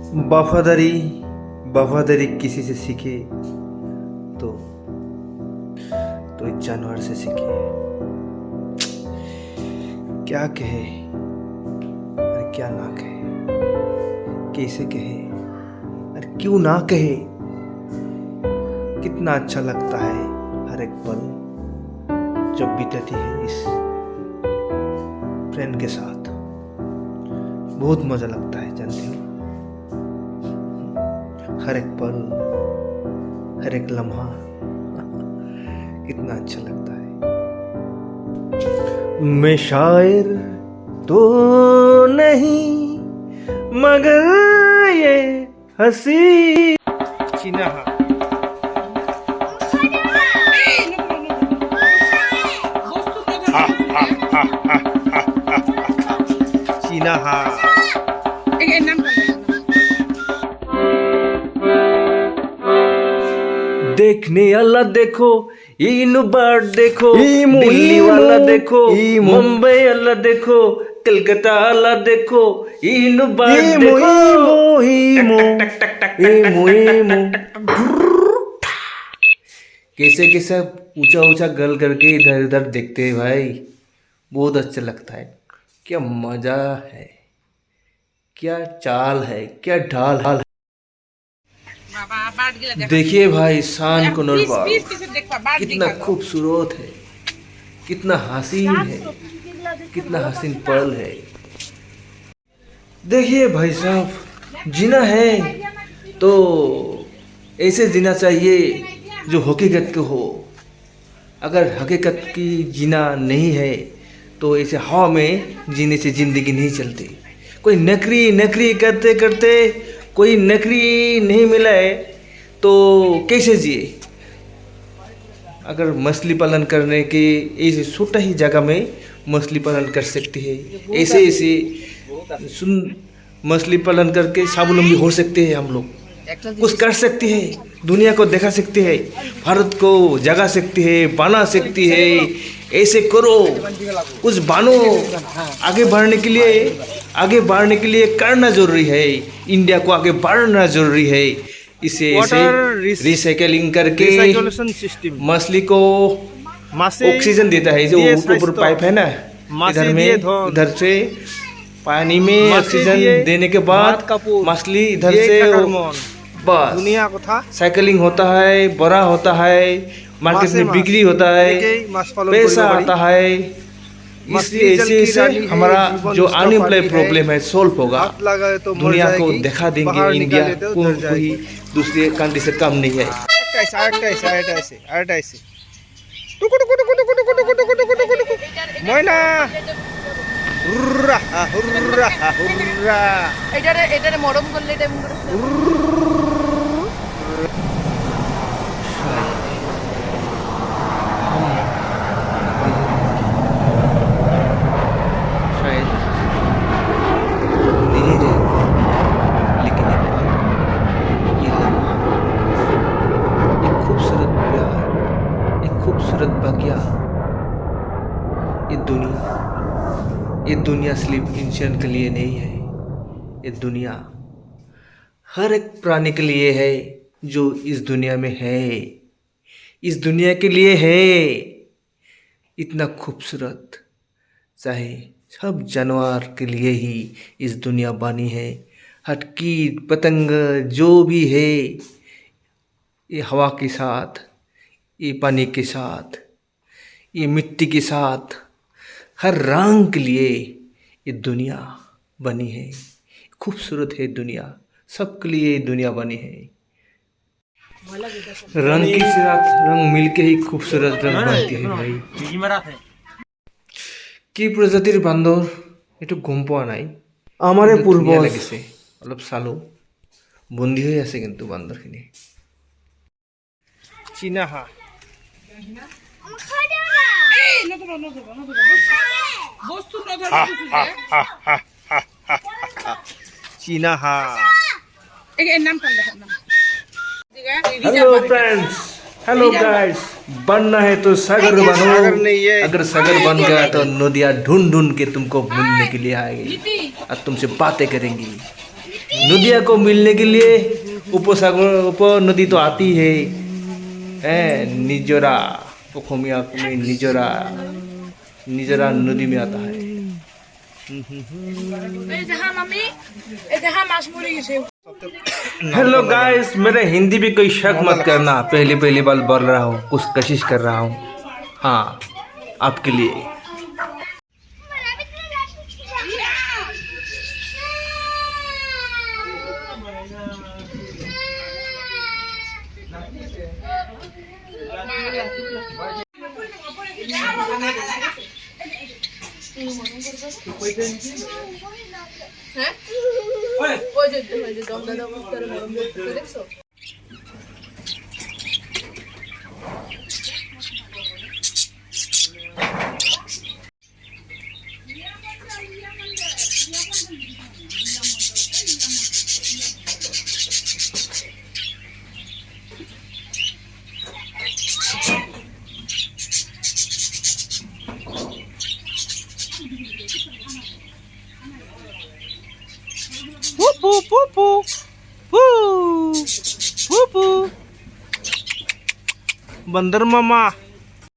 वफादारी वफादारी किसी से सीखे तो इस जानवर से सीखे। क्या कहे और क्या ना कहे, कैसे कहे और क्यों ना कहे। कितना अच्छा लगता है हर एक पल जब बीतती है इस फ्रेंड के साथ। बहुत मजा लगता है, जानते हो। हर एक पल, हर एक लम्हा कितना अच्छा लगता है। मैं शायर तो नहीं मगर ये हंसी चीना देखने वाला देखो, इन बर्ड देखो, दिल्ली वाला देखो, मुंबई वाला देखो, कलकत्ता वाला देखो, इन बर्ड देखो। कैसे कैसे ऊंचा ऊंचा गल करके इधर उधर देखते हैं भाई, बहुत अच्छा लगता है। क्या मजा है, क्या चाल है, क्या ढाल है। देखिए भाई शान को नरवाल कितना खूबसूरत है, कितना हसीन है, कितना हसीन पल है। देखिए भाई साहब, जीना है तो ऐसे जीना चाहिए जो हकीकत के हो। अगर हकीकत की जीना नहीं है तो ऐसे हवा में जीने से ज़िंदगी नहीं चलती। कोई नकरी नकरी करते करते कोई नकरी नहीं मिला है तो कैसे जिए। अगर मछली पालन करने के ऐसे छोटा ही जगह में मछली पालन कर सकती है, ऐसे ऐसे मछली पालन करके स्वावलंबी हो सकते हैं। हम लोग कुछ कर सकते हैं, दुनिया को दिखा सकते हैं, भारत को जगा सकती है, बना सकती है। ऐसे करो, कुछ बनो। आगे बढ़ने के लिए करना जरूरी है। इंडिया को आगे बढ़ना जरूरी है। इसे रिसाइकलिंग करके मछली को ऑक्सीजन देता है। जो ऊपर पाइप है ना, इधर से पानी में ऑक्सीजन देने के बाद मछली इधर से बस दुनिया को था साइकिलिंग होता है, बड़ा होता है, मार्केट में बिक्री होता है, पैसा आता है। इसलिए ऐसे हमारा जो अनएम्प्लॉय प्रॉब्लम है सॉल्व होगा। दुनिया को दिखा देंगे इंडिया कोई दूसरे कंट्री से कम नहीं है। ये दुनिया सिर्फ इंसान के लिए नहीं है। ये दुनिया हर एक प्राणी के लिए है जो इस दुनिया में है, इस दुनिया के लिए है। इतना खूबसूरत, चाहे सब जानवर के लिए ही इस दुनिया बनी है। हर कीट पतंग जो भी है, ये हवा के साथ, ये पानी के साथ, ये मिट्टी के साथ, हर रंग के लिए ये दुनिया बनी है। खूबसूरत है दुनिया, सबके लिए दुनिया बनी है। रंग के साथ रंग मिलके ही खूबसूरत रंग बनती है भाई। কি প্রজাতির বান্দর একটু গম পোৱা নাই। আমাৰে পূৰ্বজ লাগিছে, অলপ চালো, বন্দী হৈ আছে কিন্তু বান্দৰখিনি। চীনা হাঁহ चीना हां। Hello friends, hello guys. बनना है तो सागर बनो। अगर सागर बन गया तो नदियाँ ढूंढ ढूंढ के तुमको मिलने के लिए आएगी और तुमसे बातें करेंगी। नदिया को मिलने के लिए उपसागर उप नदी तो आती है निजोरा पोखमिया में निजोरा निजोरा नदी में आता है। हेलो गाइस, मेरे हिंदी भी कोई शक मत करना, पहली बार बोल रहा हूँ, कुछ कोशिश कर रहा हूँ। हाँ, आपके लिए। बंदर मामा।